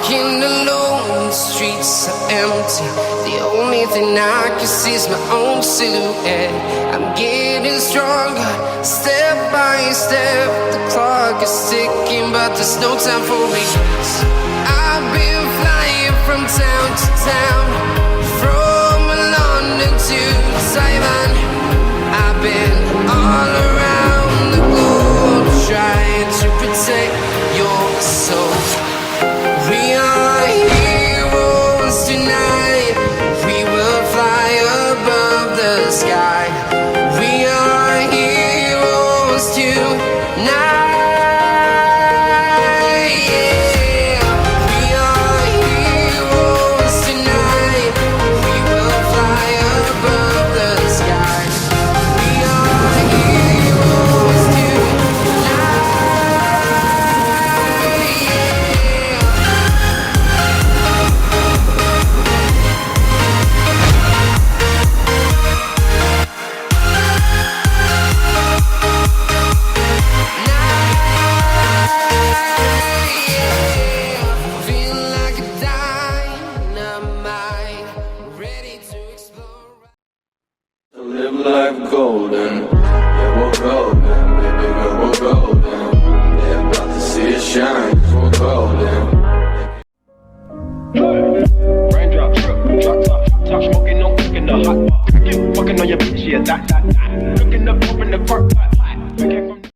Walking alone, the streets are empty. The only thing I can see is my own silhouette. I'm getting stronger, step by step. The clock is ticking, but there's no time for regrets. I've been flying from town to town, from London to Taiwan. I've been all around the globe, trying to protect your soul. We are heroes tonight. We will fly above the sky. We are heroes tonight. Yeah. We are heroes tonight. We will fly above the sky. We are heroes tonight. Feel like a dynamite, ready to explore. Live life golden, yeah, we're golden, baby girl, we're golden. They're about to see it shine, 'cause we're golden. Raindrop, drip, drop top, top smoking, no cooking the hot pot. You fucking on your bitch, yeah, that. Cooking up, open the crock pot.